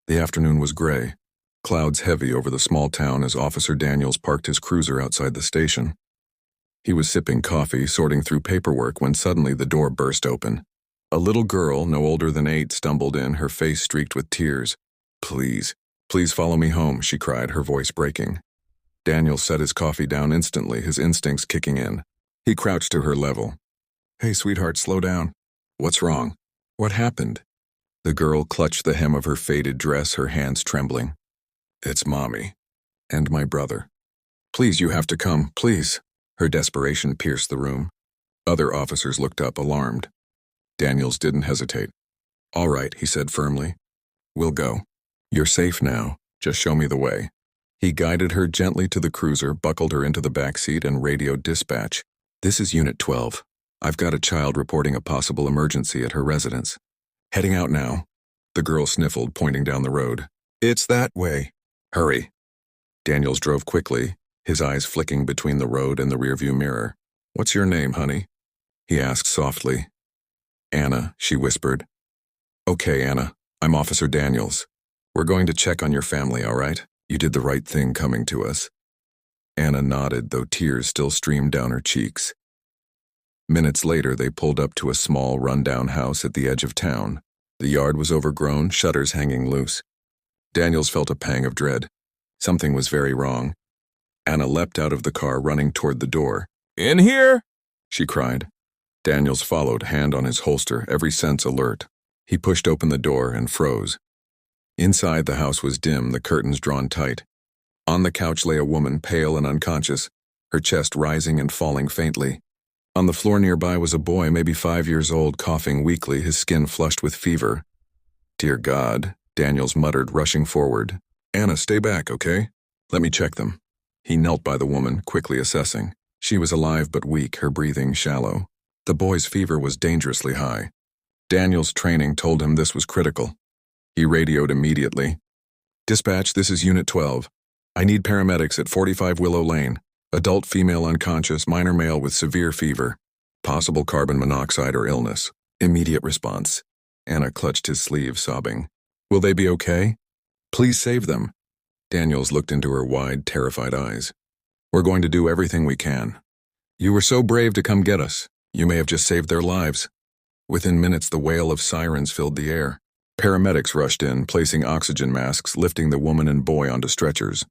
The afternoon was gray, clouds heavy over the small town as Officer Daniels parked his cruiser outside the station. He was sipping coffee, sorting through paperwork when suddenly the door burst open. A little girl, no older than 8, stumbled in, her face streaked with tears. "Please, please follow me home," she cried, her voice breaking. Daniel set his coffee down instantly, his instincts kicking in. He crouched to her level. "Hey, sweetheart, slow down. What's wrong? What happened?" The girl clutched the hem of her faded dress, her hands trembling. "It's Mommy. And my brother. Please, you have to come, please." Her desperation pierced the room. Other officers looked up, alarmed. Daniels didn't hesitate. "All right," he said firmly. "We'll go. You're safe now. Just show me the way." He guided her gently to the cruiser, buckled her into the back seat, and radioed dispatch. "This is Unit 12. I've got a child reporting a possible emergency at her residence. Heading out now." The girl sniffled, pointing down the road. "It's that way. Hurry." Daniels drove quickly, his eyes flicking between the road and the rearview mirror. "What's your name, honey?" he asked softly. "Anna," she whispered. "Okay, Anna, I'm Officer Daniels. We're going to check on your family, all right? You did the right thing coming to us." Anna nodded, though tears still streamed down her cheeks. Minutes later, they pulled up to a small, run-down house at the edge of town. The yard was overgrown, shutters hanging loose. Daniels felt a pang of dread. Something was very wrong. Anna leapt out of the car, running toward the door. "In here!" she cried. Daniels followed, hand on his holster, every sense alert. He pushed open the door and froze. Inside, the house was dim, the curtains drawn tight. On the couch lay a woman, pale and unconscious, her chest rising and falling faintly. On the floor nearby was a boy, maybe 5 years old, coughing weakly, his skin flushed with fever. "Dear God," Daniels muttered, rushing forward. "Anna, stay back, okay? Let me check them." He knelt by the woman, quickly assessing. She was alive but weak, her breathing shallow. The boy's fever was dangerously high. Daniels' training told him this was critical. He radioed immediately. "Dispatch, this is Unit 12. I need paramedics at 45 Willow Lane. Adult female unconscious, minor male with severe fever. Possible carbon monoxide or illness. Immediate response." Anna clutched his sleeve, sobbing. "Will they be okay? Please save them." Daniels looked into her wide, terrified eyes. "We're going to do everything we can. You were so brave to come get us. You may have just saved their lives." Within minutes, the wail of sirens filled the air. Paramedics rushed in, placing oxygen masks, lifting the woman and boy onto stretchers.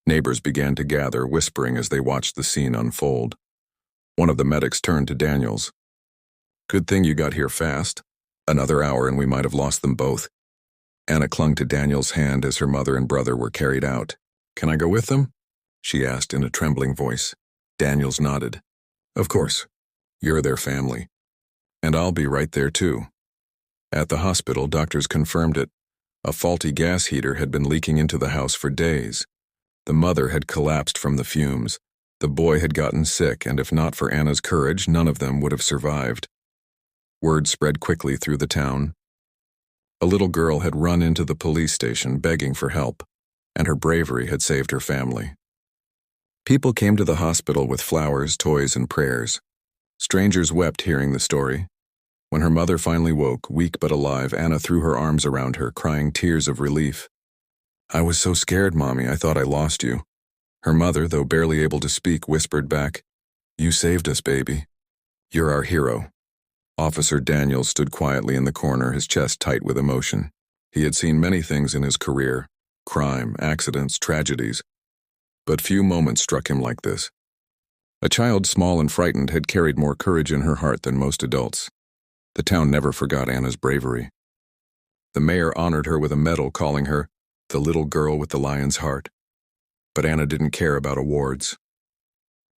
Neighbors began to gather, whispering as they watched the scene unfold. One of the medics turned to Daniels. "Good thing you got here fast. Another hour and we might have lost them both." Anna clung to Daniels' hand as her mother and brother were carried out. "Can I go with them?" she asked in a trembling voice. Daniels nodded. "Of course. You're their family. And I'll be right there too." At the hospital, doctors confirmed it. A faulty gas heater had been leaking into the house for days. The mother had collapsed from the fumes. The boy had gotten sick, and if not for Anna's courage, none of them would have survived. Word spread quickly through the town. A little girl had run into the police station begging for help, and her bravery had saved her family. People came to the hospital with flowers, toys, and prayers. Strangers wept hearing the story. When her mother finally woke, weak but alive, Anna threw her arms around her, crying tears of relief. "I was so scared, Mommy, I thought I lost you." Her mother, though barely able to speak, whispered back, "You saved us, baby. You're our hero." Officer Daniels stood quietly in the corner, his chest tight with emotion. He had seen many things in his career, crime, accidents, tragedies, but few moments struck him like this. A child small and frightened had carried more courage in her heart than most adults. The town never forgot Anna's bravery. The mayor honored her with a medal, calling her the little girl with the lion's heart. But Anna didn't care about awards.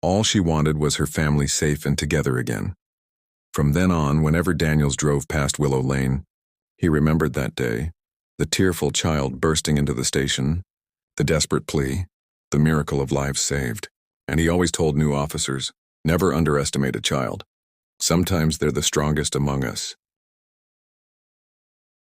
All she wanted was her family safe and together again. From then on, whenever Daniels drove past Willow Lane, he remembered that day, the tearful child bursting into the station, the desperate plea, the miracle of lives saved. And he always told new officers, never underestimate a child. Sometimes they're the strongest among us.